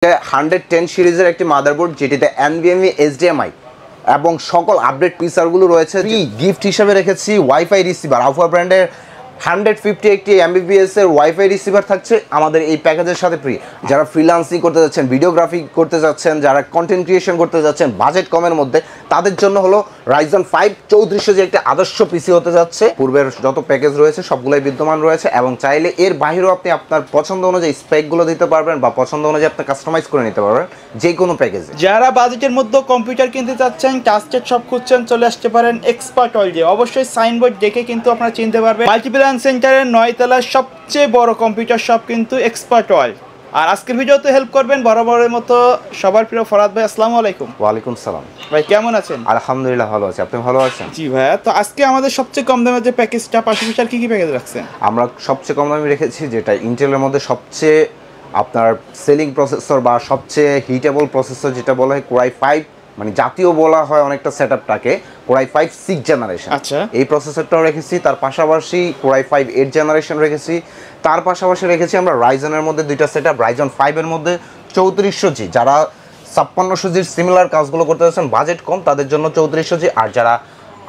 110 সিরিজের একটি মাদারবোর্ড যেটিতে NVMe HDMI এবং সকল আপডেট ফিচারগুলো রয়েছে। গিফট হিসেবে রেখেছি ওয়াইফাই রিসিভার। আউফা ব্র্যান্ডের 150 Mbps এর ওয়াইফাই রিসিভার থাকছে আমাদের এই প্যাকেজের সাথে ফ্রি। যারা ফ্রিল্যান্সিং করতে যাচ্ছেন, ভিডিওগ্রাফি করতে যাচ্ছেন, যারা কন্টেন্ট ক্রিয়েশন করতে যাচ্ছেন বাজেট কমের মধ্যে, তাদের জন্য হলো Ryzen 5 3400 যে একটা আদর্শ পিসি হতে যাচ্ছে। পূর্বের যত প্যাকেজ রয়েছে সবগুলোই বিদ্যমান রয়েছে এবং চাইলে এর বাইরেও আপনি আপনার পছন্দ অনুযায়ী স্পেকগুলো দিতে পারবেন বা পছন্দ অনুযায়ী আপনি কাস্টমাইজ করে নিতে পারবেন যে কোনো প্যাকেজে। যারা বাজেটের মধ্যে কম্পিউটার কিনতে চাচ্ছেন, ট্রাস্টেড শপ খুঁজছেন, চলে আসতে পারেন এক্সপার্ট ওয়ার্ল্ডে। অবশ্যই সাইনবোর্ড দেখে কিন্তু আপনারা চিনতে পারবেন মাল্টিপ্ল্যান সেন্টারের 9 তলার সবচেয়ে বড় কম্পিউটার শপ কিন্তু এক্সপার্ট ওয়ার্ল্ড। আর আজকের ভিডিওতে হেল্প করবেন বরাবরের মতো সবার প্রিয় ফরাদ ভাই। আসসালামু আলাইকুম। ওয়ালাইকুম সালাম ভাই, কেমন আছেন? আলহামদুলিল্লাহ ভালো আছি, আপনি ভালো আছেন? জি ভাইয়া, তো আজকে আমাদের সবচেয়ে কম দামের যে প্যাকেজটা, পাশাপাশি আর কি কি প্যাকেজ রাখছেন? আমরা সবচেয়ে কম দামি রেখেছি যেটা ইন্টেলের মধ্যে সবচেয়ে আপনার সেলিং প্রসেসর বা সবচেয়ে হিটেবল প্রসেসর যেটা বলা হয় Core i5, মানে জাতীয় বলা হয় অনেকটা সেটআপটাকে Core i5 6th জেনারেশন। আচ্ছা, এই প্রসেসরটাও রেখেছি, তার পাশাপাশি Core i5 8th জেনারেশন রেখেছি, তার পাশাপাশি রেখেছি আমরা রাইজেনের মধ্যে দুইটা সেটআপ, Ryzen 5 এর মধ্যে 3400G। যারা 5600G সিমিলার কাজগুলো করতে যাচ্ছেন বাজেট কম তাদের জন্য 3400G, আর যারা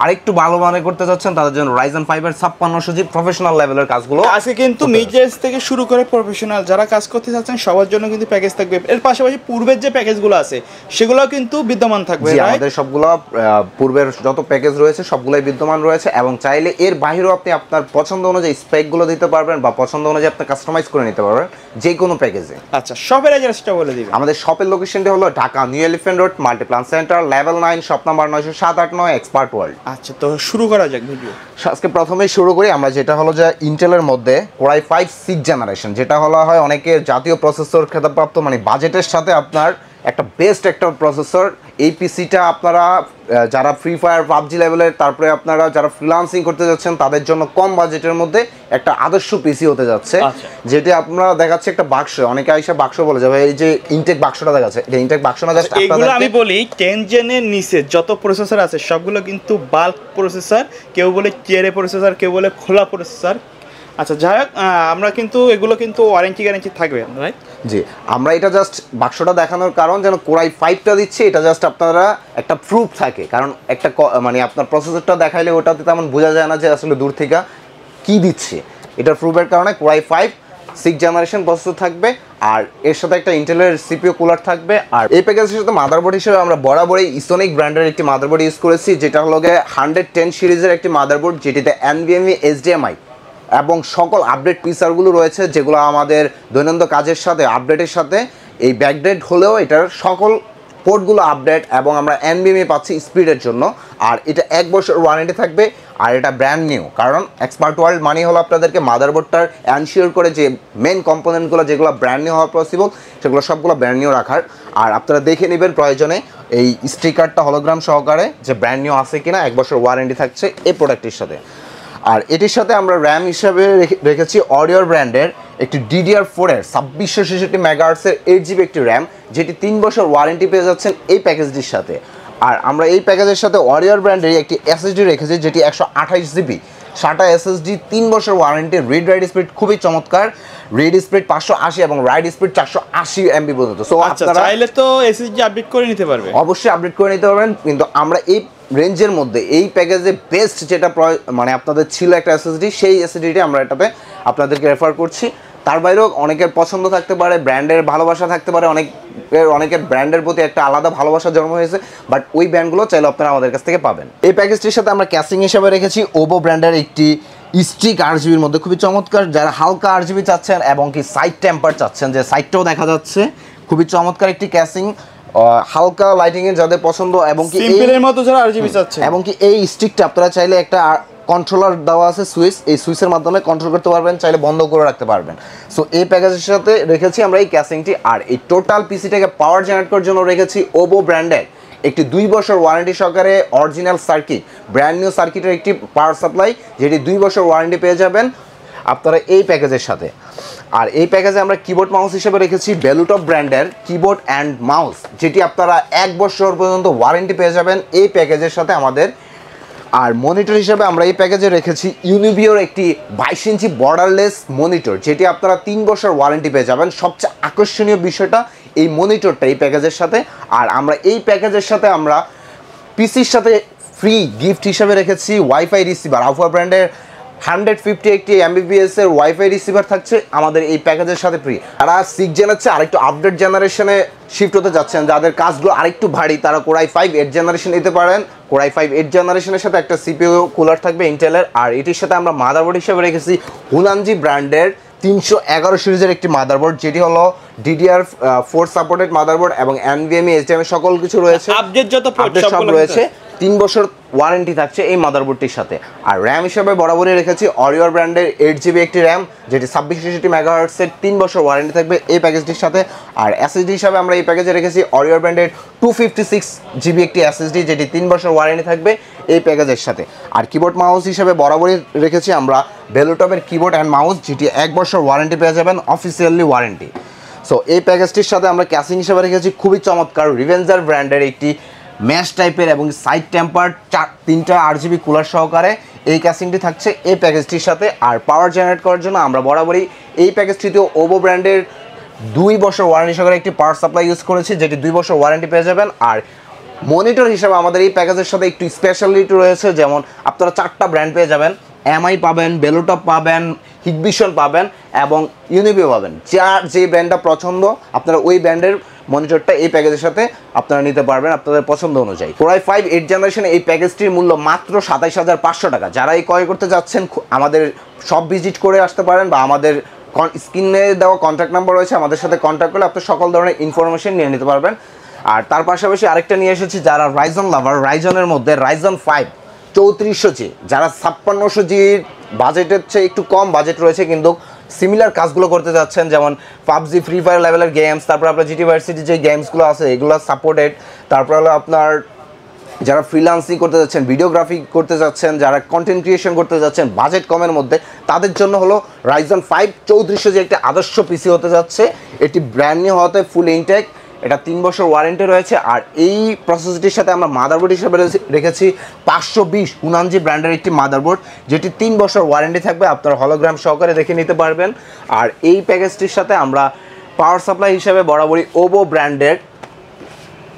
আরেকটু ভালো মানে করতে যাচ্ছেন তাদের জন্য Ryzen 5 এর 5600G প্রফেশনাল লেভেলের কাজগুলো। আজকে কিন্তু মিড রেঞ্জ থেকে শুরু করে প্রফেশনাল যারা কাজ করতে যাচ্ছেন সবার জন্য কিন্তু প্যাকেজ থাকবে। এর পাশাপাশি পূর্বের যে প্যাকেজগুলো আছে সেগুলোও কিন্তু বিদ্যমান থাকবে। আমাদের সবগুলো পূর্বের যত প্যাকেজ রয়েছে সবগুলোই বিদ্যমান রয়েছে এবং চাইলে এর বাইরেও আপনি আপনার পছন্দ অনুযায়ী স্পেকগুলো দিতে পারবেন বা পছন্দ অনুযায়ী আপনি কাস্টমাইজ করে নিতে পারবেন যে কোনো প্যাকেজে। আচ্ছা, শপের অ্যাড্রেসটা বলে দিবেন। আমাদের শপের লোকেশনটি হলো Dhaka new elephant road, Multiplan centre, level 9, shop number 90789, expert world. আচ্ছা, তো শুরু করা যাক ভিডিও। আজকে প্রথমেই শুরু করি আমরা যেটা হলো যে ইন্টেলের মধ্যে Core i5 6th জেনারেশন, যেটা হলো হয় অনেকের জাতীয় প্রসেসর খেতাবপ্রাপ্ত, মানে বাজেটের সাথে আপনার একটা বেস্ট একটা প্রসেসর। এই পিসিটা আপনারা যারা ফ্রি ফায়ার পাবজি লেভেলের, তারপরে আপনারা যারা ফ্রিল্যান্সিং করতে যাচ্ছেন তাদের জন্য কম বাজেটের মধ্যে একটা আদর্শ পিসি হতে যাচ্ছে। যেটা আপনারা দেখাচ্ছে একটা বাক্স, অনেকে আইসা বাক্স বলে যাবে, এই যে ইনটেক বাক্সটা দেখাচ্ছে, এটা ইনটেক বাক্স না, জাস্ট এগুলো আমি বলি 10 জেনের নিচে যত প্রসেসর আছে সবগুলো কিন্তু বাল্ক প্রসেসর, কেউ বলে টিয়ারে প্রসেসর, কেউ বলে খোলা প্রসেসর। আচ্ছা, যাই হোক, আমরা কিন্তু এগুলো কিন্তু ওয়ারেন্টি গ্যারান্টি থাকবে, রাইট? জি, আমরা এটা জাস্ট বাক্সটা দেখানোর কারণ যেন Core i5টা দিচ্ছে এটা জাস্ট আপনারা একটা প্রুফ থাকে, কারণ একটা মানে আপনার প্রসেসরটা দেখাইলে ওটাতে তেমন বোঝা যায় না যে আসলে দূর থেকে কি দিচ্ছে। এটার প্রুফের কারণে Core i5 6th generation processor থাকবে, আর এর সাথে একটা ইন্টেলের সিপিইউ কুলার থাকবে। আর এই প্যাকেজের সাথে মাদারবোর্ড হিসেবে আমরা বরাবরই ইসোনিক ব্র্যান্ডের একটি মাদারবোর্ড ইউজ করেছি, যেটা হলো 110 সিরিজের একটি মাদারবোর্ড যেটিতে NVMe HDMI এবং সকল আপডেট ফিচারগুলো রয়েছে যেগুলো আমাদের দৈনন্দিন কাজের সাথে আপডেটের সাথে এই ব্যাকডেট হলেও এটার সকল পোর্টগুলো আপডেট এবং আমরা NVMe পাচ্ছি স্পিডের জন্য। আর এটা 1 বছর ওয়ারেন্টি থাকবে, আর এটা ব্র্যান্ড নিউ, কারণ এক্সপার্ট ওয়ার্ল্ড মানে হলো আপনাদেরকে মাদারবোর্ডটার এনশিওর করে যে মেন কম্পোনেন্টগুলো যেগুলো ব্র্যান্ড নিউ হওয়া পসিবল সেগুলো সবগুলো ব্র্যান্ড নিউ রাখার। আর আপনারা দেখে নেবেন প্রয়োজনে এই স্টিকারটা হলোগ্রাম সহকারে যে ব্র্যান্ড নিউ আছে কিনা, 1 বছর ওয়ারেন্টি থাকছে এই প্রোডাক্টের সাথে। আর এটির সাথে আমরা র্যাম হিসাবে রেখেছি অডিওর ব্র্যান্ডের একটি DDR4 এর 2666 মেগাহার্টজের 8GB একটি র্যাম, যেটি 3 বছর ওয়ারেন্টি পেয়ে যাচ্ছেন এই প্যাকেজটির সাথে। আর আমরা এই প্যাকেজের সাথে অডিওর ব্র্যান্ডের একটি SSD রেখেছি যেটি 128GB SATA SSD, 3 বছর ওয়ারেন্টি, রিড রাইট স্পিড খুবই চমৎকার, রিড স্পিড 580 এবং রাইট স্পিড 480 MB পর্যন্ত। সো আপনারা চাইলে তো SSD আপডেট করে নিতে পারবে, অবশ্যই আপডেট করে নিতে পারবেন, কিন্তু আমরা এই রেঞ্জের মধ্যে এই প্যাকেজে বেস্ট যেটা মানে আপনাদের ছিল একটা SSD, সেই SSDটি আমরা এটাতে আপনাদেরকে রেফার করছি। তার বাইরেও অনেকের পছন্দ থাকতে পারে, ব্র্যান্ডের ভালোবাসা থাকতে পারে, অনেকের ব্র্যান্ডের প্রতি একটা আলাদা ভালোবাসা জন্ম হয়েছে, বাট ওই ব্র্যান্ডগুলো চাইলে আপনারা আমাদের কাছ থেকে পাবেন। এই প্যাকেজটির সাথে আমরা ক্যাসিং হিসাবে রেখেছি ওভো ব্র্যান্ডের একটি স্ট্রিক RGBর মধ্যে খুবই চমৎকার, যারা হালকা RGB চাচ্ছেন এবং কি সাইড টেম্পার চাচ্ছেন, যে সাইডটাও দেখা যাচ্ছে, খুবই চমৎকার একটি ক্যাসিং, হালকা লাইটিং এর যাদের পছন্দ এবং কি সিম্পলের মতো যারা RGB চাচ্ছে, এবং কি এই স্টিকটা আপনারা চাইলে একটা কন্ট্রোলার দেওয়া আছে সুইচ, এই সুইচের মাধ্যমে কন্ট্রোল করতে পারবেন, চাইলে বন্ধ করে রাখতে পারবেন। সো এই প্যাকেজের সাথে রেখেছি আমরা এই ক্যাসিংটি। আর এই টোটাল পিসিটাকে পাওয়ার জেনারেট করার জন্য রেখেছি ওভো ব্র্যান্ডের একটি 2 বছর ওয়ারেন্টি সহকারে অরিজিনাল সার্কিট, ব্র্যান্ড নিউ সার্কিটের একটি পাওয়ার সাপ্লাই, যেটি 2 বছর ওয়ারেন্টি পেয়ে যাবেন আপনারা এই প্যাকেজের সাথে। আর এই প্যাকেজে আমরা কিবোর্ড মাউস হিসেবে রেখেছি বেলুটপ ব্র্যান্ডের কিবোর্ড অ্যান্ড মাউস, যেটি আপনারা 1 বছর পর্যন্ত ওয়ারেন্টি পেয়ে যাবেন এই প্যাকেজের সাথে আমাদের। আর মনিটর হিসেবে আমরা এই প্যাকেজে রেখেছি ইউনিভিওর একটি 22 ইঞ্চি বর্ডারলেস মনিটর, যেটি আপনারা 3 বছর ওয়ারেন্টি পেয়ে যাবেন। সবচেয়ে আকর্ষণীয় বিষয়টা এই মনিটরটা এই প্যাকেজের সাথে। আর আমরা এই প্যাকেজের সাথে আমরা পিসির সাথে ফ্রি গিফট হিসেবে রেখেছি ওয়াইফাই রিসিভার। আউফা ব্র্যান্ডের 150 Mbps এর ওয়াইফাই রিসিভার থাকছে আমাদের এই প্যাকেজের সাথে ফ্রি। তারা 6 জেনারেশন আরেকটু আপডেট জেনারেশনে শিফট হতে যাচ্ছেন, যাদের কাজগুলো আরেকটু ভারী, তারা কোরাই 5 8 জেনারেশন নিতে পারেন। কোরাই 5 8 জেনারেশনের সাথে একটা সিপিইউ কুলার থাকবে ইন্টেলের। আর এটির সাথে আমরা মাদারবোর্ড হিসেবে রেখেছি হুনানজি ব্র্যান্ডের 311 সিরিজের একটি মাদারবোর্ড, যেটি হলো DDR4 সাপোর্টেড মাদারবোর্ড এবং NVMe HDMI সকল কিছু রয়েছে, আপডেট যত আপডেট সব রয়েছে। 3 বছর ওয়ারেন্টি থাকছে এই মাদারবোর্ডটির সাথে। আর র্যাম হিসেবে বরাবরই রেখেছি অরিওর ব্র্যান্ডের 8GB একটি র্যাম, যেটি 2660 মেগাহার্টজের 3 বছর ওয়ারেন্টি থাকবে এই প্যাকেজটির সাথে। আর এসএসডি হিসাবে আমরা এই প্যাকেজে রেখেছি অরিওর ব্র্যান্ডের 256GB একটি এসএসডি, যেটি 3 বছর ওয়ারেন্টি থাকবে এই প্যাকেজের সাথে। আর কিবোর্ড মাউস হিসেবে বরাবরই রেখেছি আমরা ভেলোটপের কিবোর্ড অ্যান্ড মাউস, যেটি 1 বছর ওয়ারেন্টি পেয়ে যাবেন, অফিসিয়ালি ওয়ারেন্টি। সো এই প্যাকেজটির সাথে আমরা ক্যাসিং হিসেবে রেখেছি খুবই চমৎকার রিভেঞ্জার ব্র্যান্ডের একটি ম্যাশ টাইপের এবং সাইড টেম্পার 3টা RGB কুলার সহকারে এই ক্যাসিংটি থাকছে এই প্যাকেজটির সাথে। আর পাওয়ার জেনারেট করার জন্য আমরা বরাবরই এই প্যাকেজটিতেও ওভো ব্র্যান্ডের 2 বছর ওয়ারেন্টি সহকারে একটি পাওয়ার সাপ্লাই ইউজ করেছি, যেটি 2 বছর ওয়ারেন্টি পেয়ে যাবেন। আর মনিটর হিসাবে আমাদের এই প্যাকেজের সাথে একটু স্পেশালিটি রয়েছে, যেমন আপনারা 4টা ব্র্যান্ড পেয়ে যাবেন, MI পাবেন, বেলোটপ পাবেন, হিগভিশন পাবেন এবং ইউনিভিউ পাবেন। যার যে ব্র্যান্ডটা পছন্দ আপনারা ওই ব্র্যান্ডের মনিটরটা এই প্যাকেজের সাথে আপনারা নিতে পারবেন আপনাদের পছন্দ অনুযায়ী। কোরাই 5 8 জেনারেশন এই প্যাকেজটির মূল্য মাত্র 27500 টাকা। যারা এই ক্রয় করতে যাচ্ছেন আমাদের সব ভিজিট করে আসতে পারেন, বা আমাদের স্ক্রিনে দেওয়া কন্ট্যাক্ট নাম্বার রয়েছে, আমাদের সাথে কন্ট্যাক্ট করলে আপনি সকল ধরনের ইনফরমেশন নিয়ে নিতে পারবেন। আর তার পাশাপাশি আরেকটা নিয়ে এসেছি, যারা রাইজন লাভার, রাইজনের মধ্যে রাইজন 5 3400G, যারা 5600Gর বাজেটের চেয়ে একটু কম বাজেট রয়েছে কিন্তু সিমিলার কাজগুলো করতে যাচ্ছেন, যেমন পাবজি, ফ্রি ফায়ার লেভেলের গেমস, তারপর আপনার জিটি ভার্সিটি যে গেমসগুলো আছে এগুলো সাপোর্টেড, তারপর হলো আপনার যারা ফ্রিল্যান্সিং করতে যাচ্ছেন, ভিডিওগ্রাফি করতে যাচ্ছেন, যারা কন্টেন্ট ক্রিয়েশন করতে যাচ্ছেন বাজেট কমের মধ্যে, তাদের জন্য হলো রাইজন 5 3400G একটা আদর্শ পিসি হতে যাচ্ছে। এটি ব্র্যান্ড নিউ হওয়াতে ফুল ইনটেক, এটা 3 বছর ওয়ারেন্টি রয়েছে। আর এই প্রসেসরটির সাথে আমরা মাদারবোর্ড হিসেবে রেখেছি 520 হুনানজি ব্র্যান্ডের একটি মাদারবোর্ড, যেটি 3 বছর ওয়ারেন্টি থাকবে, আপনারা হলোগ্রাম সহকারে দেখে নিতে পারবেন। আর এই প্যাকেজটির সাথে আমরা পাওয়ার সাপ্লাই হিসেবে বরাবরই ওভো ব্র্যান্ডের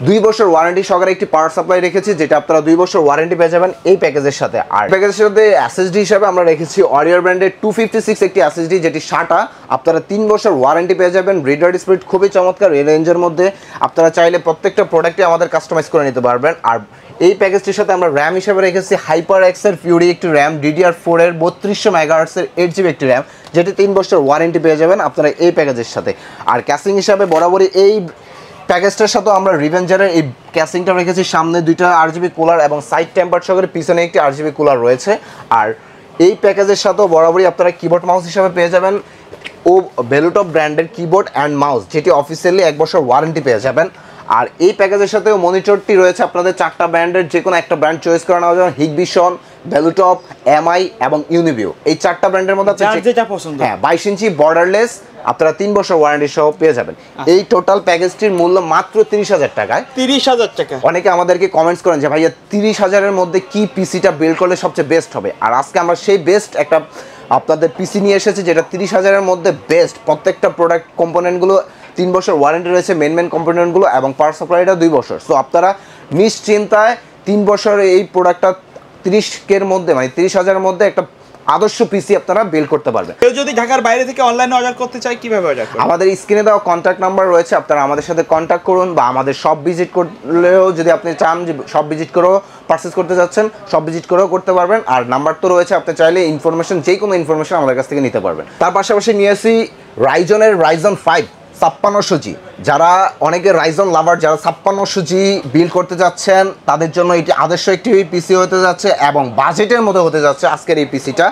2 বছর ওয়ারেন্টি সহকারে একটি পাওয়ার সাপ্লাই রেখেছি, যেটা আপনারা 2 বছর ওয়ারেন্টি পেয়ে যাবেন এই প্যাকেজের সাথে। আর প্যাকেজের সাথে এসএসডি হিসাবে আমরা রেখেছি অরিওর ব্র্যান্ডের 256 একটি এসএসডি, যেটি 60টা, আপনারা 3 বছর ওয়ারেন্টি পেয়ে যাবেন। রিড রাইট স্পিড খুবই চমৎকার এই রেঞ্জের মধ্যে, আপনারা চাইলে প্রত্যেকটা প্রোডাক্টে আমাদের কাস্টমাইজ করে নিতে পারবেন। আর এই প্যাকেজটির সাথে আমরা র্যাম হিসেবে রেখেছি হাইপার এক্সের ফিউরি একটি র্যাম, DDR4 এর 3200 মেগাহার্টজের 8GB একটি র্যাম, যেটি 3 বছর ওয়ারেন্টি পেয়ে যাবেন আপনারা এই প্যাকেজের সাথে। আর ক্যাসিং হিসাবে বরাবরই এই প্যাকেজটার সাথেও আমরা রিভেঞ্জারের এই ক্যাসিংটা রেখেছি, সামনে 2টা RGB কুলার এবং সাইড টেম্পার সহকারে পিছনে একটি RGB কুলার রয়েছে। আর এই প্যাকেজের সাথেও বরাবরই আপনারা কিবোর্ড মাউস হিসাবে পেয়ে যাবেন ও ভেলোটপ ব্র্যান্ডের কিবোর্ড অ্যান্ড মাউস, যেটি অফিসিয়ালি 1 বছর ওয়ারেন্টি পেয়ে যাবেন। আর এই প্যাকেজের সাথেও মনিটরটি রয়েছে আপনাদের 4টা ব্র্যান্ডের যে কোনো একটা ব্র্যান্ড চয়েস করে নেওয়া যাবে, হিগভিশন, ভেলোটপ, MI এবং ইউনিভিউ, এই 4টা ব্র্যান্ডের মধ্যে যেটা পছন্দ, হ্যাঁ 22 ইঞ্চি বর্ডারলেস আপনারা 3 বছর ওয়ারেন্টি সহ পেয়ে যাবেন। এই টোটাল প্যাকেজটির মূল্য মাত্র 30,000 টাকায়। 30,000 টাকা। অনেকে আমাদেরকে কমেন্টস করেন যে ভাইয়া 30,000-এর মধ্যে কি পিসিটা বিল্ড করলে সবচেয়ে বেস্ট হবে, আর আজকে আমরা সেই বেস্ট একটা আপনাদের পিসি নিয়ে এসেছি, যেটা 30,000-এর মধ্যে বেস্ট। প্রত্যেকটা প্রোডাক্ট কম্পোনেন্টগুলো 3 বছর ওয়ারেন্টি রয়েছে, মেন কম্পোনেন্টগুলো, এবং পাওয়ার সাপ্লাইটা 2 বছর। সো আপনারা নিশ্চিন্তায় 3 বছর এই প্রোডাক্টটা 30K-র মধ্যে, মানে 30,000-এর মধ্যে একটা আদর্শ পিসি আপনারা বিল্ড করতে পারবেন। কেউ যদি ঢাকার বাইরে থেকে অনলাইনে অর্ডার করতে চায় কিভাবে অর্ডার করবে? আমাদের স্ক্রিনে দেওয়া কন্ট্যাক্ট নাম্বার রয়েছে, আপনারা আমাদের সাথে কন্ট্যাক্ট করুন, বা আমাদের সব ভিজিট করলেও যদি আপনি চান যে সব ভিজিট করেও পারচেস করতে যাচ্ছেন, সব ভিজিট করেও করতে পারবেন। আর নাম্বার তো রয়েছে, আপনি চাইলে ইনফরমেশন, যে কোনো ইনফরমেশন আমাদের কাছ থেকে নিতে পারবেন। তার পাশাপাশি নিয়ে আসি রাইজনের রাইজন 5 5600G, যারা অনেকে রাইজন লাভার, যারা 5600G বিল্ড করতে যাচ্ছেন তাদের জন্য এটি আদর্শ একটি পিসি হতে যাচ্ছে, এবং বাজেটের মধ্যে হতে যাচ্ছে আজকের এই পিসিটা।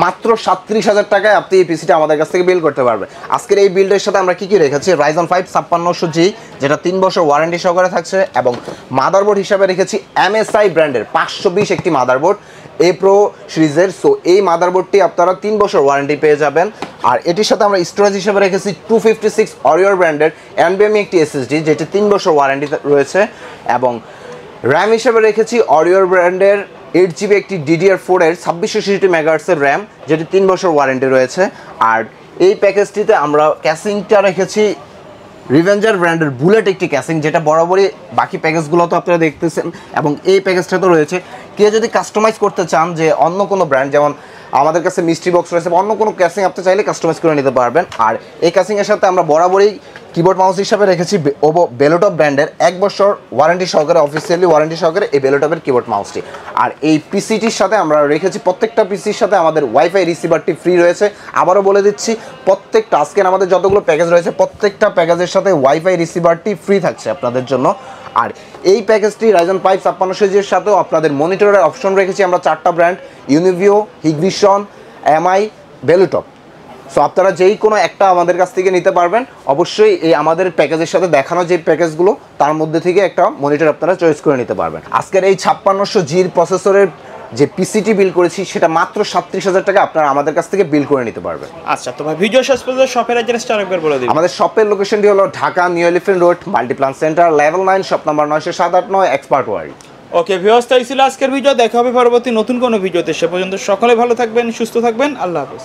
মাত্র 37,000 টাকায় আপনি এই পিসিটা আমাদের কাছ থেকে বিল্ড করতে পারবেন। আজকের এই বিল্ডের সাথে আমরা কি রেখেছি, রাইজন 5 5600G, যেটা 3 বছর ওয়ারেন্টি সহকারে থাকছে, এবং মাদারবোর্ড হিসাবে রেখেছি MSI ব্র্যান্ডের 520 একটি মাদারবোর্ড এ প্রো সিরিজের। সো এই মাদারবোর্ডটি আপনারা 3 বছর ওয়ারেন্টি পেয়ে যাবেন। আর এটির সাথে আমরা স্টোরেজ হিসেবে রেখেছি 256 অরিওর ব্র্যান্ডের NVMe একটি SSD, যেটি 3 বছর ওয়ারেন্টি রয়েছে, এবং র্যাম হিসেবে রেখেছি অরিওর ব্র্যান্ডের 8GB একটি DDR4 এর 2660 মেগাহার্টজের র্যাম, যেটি 3 বছর ওয়ারেন্টি রয়েছে। আর এই প্যাকেজটিতে আমরা ক্যাসিংটা রেখেছি রিভেঞ্জার ব্র্যান্ডের বুলেট একটি ক্যাসিং, যেটা বরাবরই বাকি প্যাকেজগুলো তো আপনারা দেখতেছেন এবং এই প্যাকেজটা তো রয়েছে। কেউ যদি কাস্টমাইজ করতে চান যে অন্য কোনো ব্র্যান্ড, যেমন আমাদের কাছে মিস্ট্রি বক্স রয়েছে, অন্য কোনো ক্যাসিং আপনি চাইলে কাস্টমাইজ করে নিতে পারবেন। আর এই ক্যাসিংয়ের সাথে আমরা বরাবরই কিবোর্ড মাউস হিসাবে রেখেছি ওভো বেলোটপ ব্র্যান্ডের 1 বছর ওয়ারেন্টি সহকারে, অফিসিয়ালি ওয়ারেন্টি সহকারে এই বেলোটপের কিবোর্ড মাউসটি। আর এই পিসিটির সাথে আমরা রেখেছি, প্রত্যেকটা পিসির সাথে আমাদের ওয়াইফাই রিসিভারটি ফ্রি রয়েছে। আবারও বলে দিচ্ছি, প্রত্যেকটা আজকের আমাদের যতগুলো প্যাকেজ রয়েছে প্রত্যেকটা প্যাকেজের সাথে ওয়াইফাই রিসিভারটি ফ্রি থাকছে আপনাদের জন্য। আর এই প্যাকেজটি রাইজন 5 5600G'র সাথেও আপনাদের মনিটরের অপশন রেখেছি আমরা 4টা ব্র্যান্ড, ইউনিভিও, হিগভিশন, এমআই, বেলোটপ। সো আপনারা যেই কোনো একটা আমাদের কাছ থেকে নিতে পারবেন। অবশ্যই এই আমাদের প্যাকেজের সাথে দেখানো যে প্যাকেজগুলো তার মধ্যে থেকে একটা মনিটর আপনারা চয়েস করে নিতে পারবেন। আজকের এই 5600G'র প্রসেসরের যে পিসিটি বিল করেছি সেটা মাত্র 37,000 টাকা আপনারা আমাদের কাছ থেকে বিল করে নিতে পারবেন। আচ্ছা, তো ভাই ভিডিও শেষ পর্যন্ত শপের অ্যাড্রেসটা আরেকবার বলে দিন। আমাদের শপের লোকেশনটি হলো Dhaka new elephant road, Multiplan centre, level 9, shop number 90789, expert world. Okay viewers, তাই ছিল আজকের ভিডিও। দেখা হবে পরবর্তী নতুন কোনো ভিডিওতে। সে পর্যন্ত সকলে ভালো থাকবেন, সুস্থ থাকবেন। আল্লাহ হাফেজ।